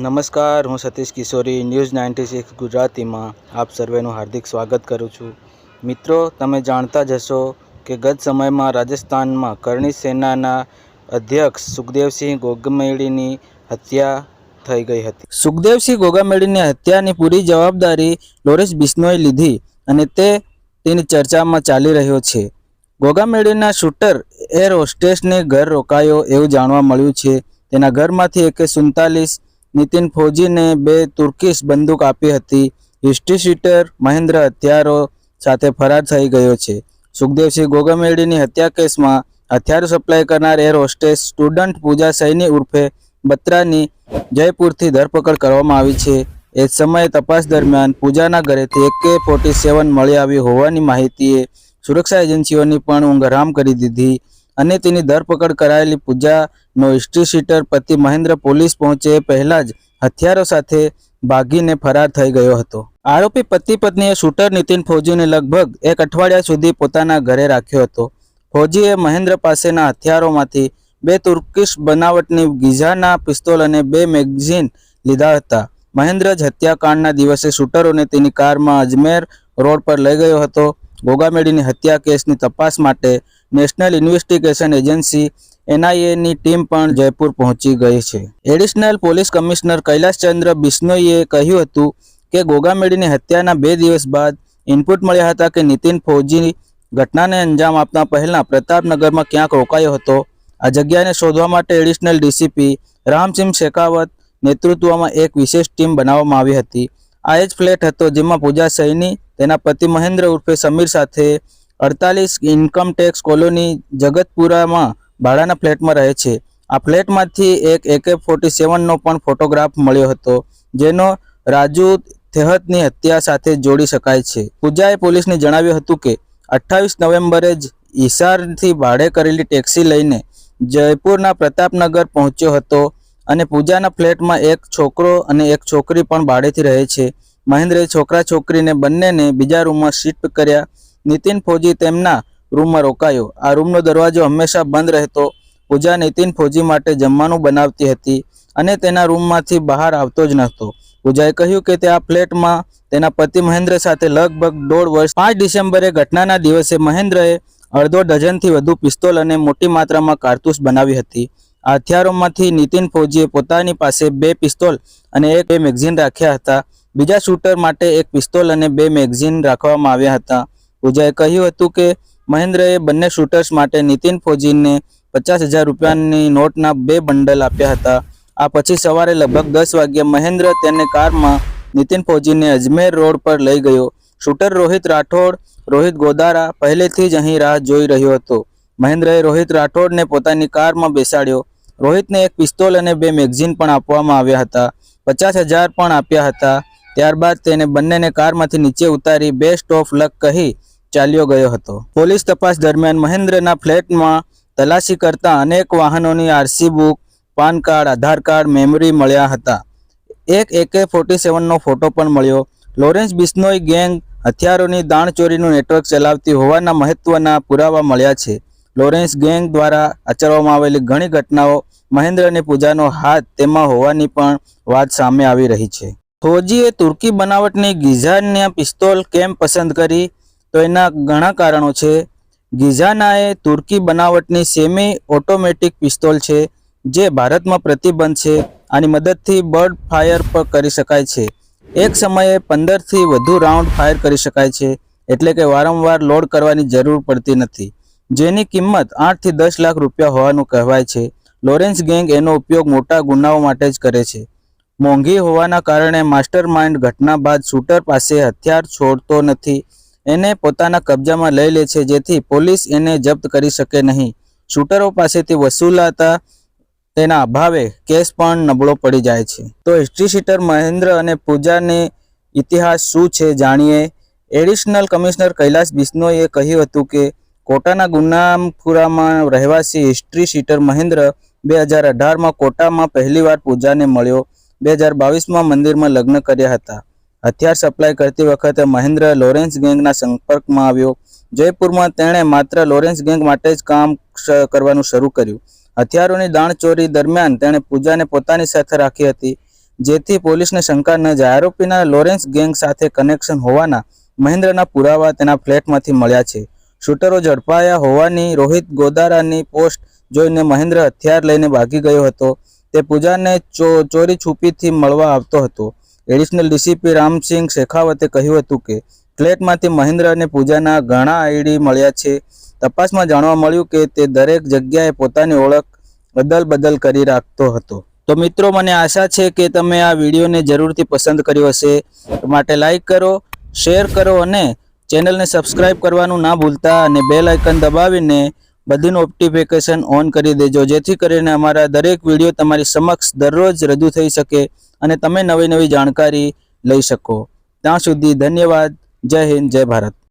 નમસ્કાર, હું સતીશ કિશોરી ન્યૂઝ 96 ગુજરાતીમાં આપ સર્વેનું હાર્દિક સ્વાગત કરું છું. મિત્રો, તમે જાણતા જ હશો કે ગત સમયમાં રાજસ્થાનમાં કરણી સેનાના અધ્યક્ષ સુખદેવસિંહ ગોગામેડીની હત્યા થઈ ગઈ હતી. સુખદેવસિંહ ગોગામેડીની હત્યાની પૂરી જવાબદારી લોરેન્સ બિશ્નોઈએ લીધી અને તેની ચર્ચામાં ચાલી રહ્યો છે. ગોગામેડીના શૂટર એર હોસ્ટેસને ઘર રોકાયો એવું જાણવા મળ્યું છે. તેના ઘરમાંથી AK-47 નીતિન ફૌજીને 2 તુર્કીશ બંદૂક આપી હતી. હિસ્ટ્રી શીટર મહેન્દ્ર હથિયારો સાથે ફરાર થઈ ગયો છે. સુખદેવસિંહ ગોગામેડીની હત્યા કેસમાં હથિયારો સપ્લાય કરનાર એર હોસ્ટેસ સ્ટુડન્ટ પૂજા સૈની ઉર્ફે બત્રાની જયપુરથી ધરપકડ કરવામાં આવી છે. એ સમયે તપાસ દરમિયાન પૂજાના ઘરેથી AK-47 મળી આવ્યું હોવાની માહિતીએ સુરક્ષા એજન્સીઓની પણ ઊંઘ હરામ કરી દીધી અને તેની ધરપકડ કરાયેલી પૂજાનો હિસ્ટ્રી શીટર પતિ મહેન્દ્ર પોલીસ પહોંચે પહેલા જ હથિયારો સાથે ભાગીને ફરાર થઈ ગયો હતો. આરોપી પતિ પત્નીએ શૂટર નીતિન ફૌજીને લગભગ 1 અઠવાડિયા સુધી પોતાના ઘરે રાખ્યો હતો. ફૌજીએ મહેન્દ્ર પાસેના હથિયારોમાંથી 2 તુર્કીશ બનાવટની ગીઝાના પિસ્તોલ અને 2 મેગઝીન લીધા હતા. મહેન્દ્ર જ હત્યાકાંડના દિવસે શૂટરોને તેની કારમાં અજમેર રોડ પર લઈ ગયો હતો. ગોગામેડીની હત્યા કેસની તપાસ માટે નેશનલ ઇન્વેસ્ટિગેશન એજન્સી NIAની ટીમ પણ જયપુર પહોંચી ગઈ છે. એડિશનલ પોલીસ કમિશનર કૈલાશચંદ્ર બિશ્નોઈએ કહ્યું હતું કે ગોગામેડીની હત્યાના 2 દિવસ બાદ ઇનપુટ મળ્યા હતા કે નીતિન ફૌજી ઘટનાને અંજામ આપતા પહેલા પ્રતાપનગરમાં ક્યાંક રોકાયો હતો. આ જગ્યાને શોધવા માટે એડિશનલ DCP રામસિંહ શેખાવત નેતૃત્વમાં એક વિશેષ ટીમ બનાવવામાં આવી હતી. આ જ ફ્લેટ હતો જેમાં પૂજા સૈની તેના પતિ મહેન્દ્ર ઉર્ફે સમીર સાથે 48 ઇન્કમટેક્સ કોલોની જગતપુરામાં ભાડાના ફ્લેટમાં રહે છે. આ ફ્લેટમાંથી એક AK-47નો પણ ફોટોગ્રાફ મળ્યો હતો જેનો રાજુ થેહતની હત્યા સાથે જોડી શકાય છે. પૂજાએ પોલીસને જણાવ્યું હતું કે 28 નવેમ્બરે જ હિસારથી ભાડે કરેલી ટેક્સી લઈને જયપુરના પ્રતાપનગર પહોંચ્યો હતો અને પૂજાના ફ્લેટમાં એક છોકરો અને એક છોકરી પણ ભાડેથી રહે છે. મહેન્દ્રે છોકરા છોકરીને બંનેને બીજા રૂમમાં શિફ્ટ કર્યા. નીતિન ફૌજી તેમના રૂમમાં રોકાયો. આ રૂમનો દરવાજો હંમેશા બંધ રહેતો. પૂજા નીતિન ફૌજી માટે જમવાનું બનાવતી હતી અને તેના રૂમમાંથી બહાર આવતો જ નહોતો. પૂજાએ કહ્યું કે તે આ ફ્લેટમાં તેના પતિ મહેન્દ્ર સાથે લગભગ 1.5 વર્ષ 5 ડિસેમ્બરે ઘટનાના દિવસે મહેન્દ્રએ અડધો ડઝનથી વધુ પિસ્તોલ અને મોટી માત્રામાં કારતૂસ બનાવી હતી. આ હથિયારોમાંથી નીતિન ફૌજીએ પોતાની પાસે 2 પિસ્તોલ અને 1 મેગઝીન રાખ્યા હતા. બીજા શૂટર માટે 1 પિસ્તોલ અને 2 મેગઝીન રાખવામાં આવ્યા હતા. પૂજાએ કહ્યું હતું કે મહેન્દ્રએ બંને શૂટર્સ માટે નીતિન ફૌજીને 50,000 રૂપિયાની નોટના 2 બંડલ આપ્યા હતા. આ પછી સવારે લગભગ 10 વાગ્યે મહેન્દ્ર તેને કારમાં નીતિન ફૌજીને અજમેર રોડ પર લઈ ગયો. શૂટર રોહિત રાઠોડ રોહિત ગોદારા પહેલેથી જ અહીં રાહ જોઈ રહ્યો હતો. મહેન્દ્રએ રોહિત રાઠોડને પોતાની કારમાં બેસાડ્યો. રોહિતને 1 પિસ્તોલ અને 2 મેગઝીન પણ આપવામાં આવ્યા હતા. 50,000 પણ આપ્યા હતા. ત્યારબાદ તેને બંનેને કારમાંથી નીચે ઉતારી બેસ્ટ ઓફ લક કહી ચાલ્યો ગયો હતો. પોલીસ તપાસ દરમિયાન મહેન્દ્રના ફ્લેટમાં તલાશી કરતા અનેક વાહનોની RC બુક, પાન કાર્ડ, આધાર કાર્ડ, મેમરી મળ્યા હતા. એક AK-47નો ફોટો પણ મળ્યો. લોરેન્સ બિશ્નોઈ ગેંગ હથિયારોની દાણચોરીનું નેટવર્ક ચલાવતી હોવાના મહત્વના પુરાવા મળ્યા છે. લોરેન્સ ગેંગ દ્વારા આચરવામાં આવેલી ઘણી ઘટનાઓ મહેન્દ્ર અને પૂજાનો હાથ તેમાં હોવાની પણ વાત સામે આવી રહી છે. ફૌજીએ તુર્કી બનાવટની ગીઝાના પિસ્તોલ કેમ પસંદ કરી? તો એના ઘણા કારણો છે. ગીઝાના એ તુર્કી બનાવટની સેમી ઓટોમેટિક પિસ્તોલ છે જે ભારતમાં પ્રતિબંધ છે. આની મદદથી બર્ડ ફાયર પણ કરી શકાય છે. એક સમયે 15થી વધુ રાઉન્ડ ફાયર કરી શકાય છે, એટલે કે વારંવાર લોડ કરવાની જરૂર પડતી નથી, જેની કિંમત 8 થી 10 લાખ રૂપિયા હોવાનું કહેવાય છે. લોરેન્સ ગેંગ એનો ઉપયોગ મોટા ગુનાઓ માટે જ કરે છે. મોંઘી હોવાના કારણે માસ્ટર માઇન્ડ ઘટના બાદ શૂટર પાસે હથિયાર છોડતો નથી. એને પોતાના કબજામાં લઈ લે છે જેથી પોલીસ એને જપ્ત કરી શકે નહીં. શૂટરો પાસેથી વસૂલાતા તેના અભાવે કેસ પણ નબળો પડી જાય છે. તો હિસ્ટ્રી શીટર મહેન્દ્ર અને પૂજાની ઇતિહાસ શું છે જાણીએ. એડિશનલ કમિશનર કૈલાશ બિશ્નોઈએ કહ્યું હતું કે કોટાના ગુનામપુરામાં રહેવાસી હિસ્ટ્રી શીટર મહેન્દ્ર 2018માં કોટામાં પહેલીવાર પૂજાને મળ્યો. 2022માં મંદિરમાં લગ્ન કર્યા હતા. હથિયાર સપ્લાય કરતી વખતે મહેન્દ્ર લોરેન્સ ગેંગના સંપર્કમાં આવ્યો. જયપુરમાં તેણે માત્ર લોરેન્સ ગેંગ માટે જ કામ કરવાનું શરૂ કર્યું. હથિયારોની દાણચોરી દરમિયાન તેણે પૂજાને પોતાની સાથે રાખી હતી. જેથી પોલીસને શંકા ન જાય. આરોપીના લોરેન્સ ગેંગ સાથે કનેક્શન હોવાના મહેન્દ્રના પુરાવા તેના ફ્લેટમાંથી મળ્યા છે. શૂટરો ઝડપાયા હોવાની રોહિત ગોદારાની પોસ્ટ જોઈને મહેન્દ્ર હથિયાર લઈને ભાગી ગયો હતો. તે પૂજાને ચોરી છુપીથી મળવા આવતો હતો. એડિશનલ ડીસીપી રામસિંહ શેખાવતે કહ્યું હતું કે ફ્લેટમાંથી મહેન્દ્ર અને પૂજાના ઘણા આઈડી મળ્યા છે. તપાસમાં જાણવા મળ્યું કે તે દરેક જગ્યાએ પોતાની ઓળખ બદલ કરી રાખતો હતો. તો મિત્રો, મને આશા છે કે તમે આ વિડીયોને જરૂરથી પસંદ કર્યો હશે. માટે લાઈક કરો, શેર કરો અને ચેનલને સબસ્ક્રાઇબ કરવાનું ના ભૂલતા અને બેલ આઇકન દબાવીને બધી નોટિફિકેશન ઓન કરી દેજો, જેથી કરીને અમારા દરેક વિડીયો તમારી સમક્ષ દરરોજ રજૂ થઈ શકે અને તમે નવી જાણકારી લઈ શકો. ત્યાં સુધી ધન્યવાદ. જય હિન્દ, જય ભારત.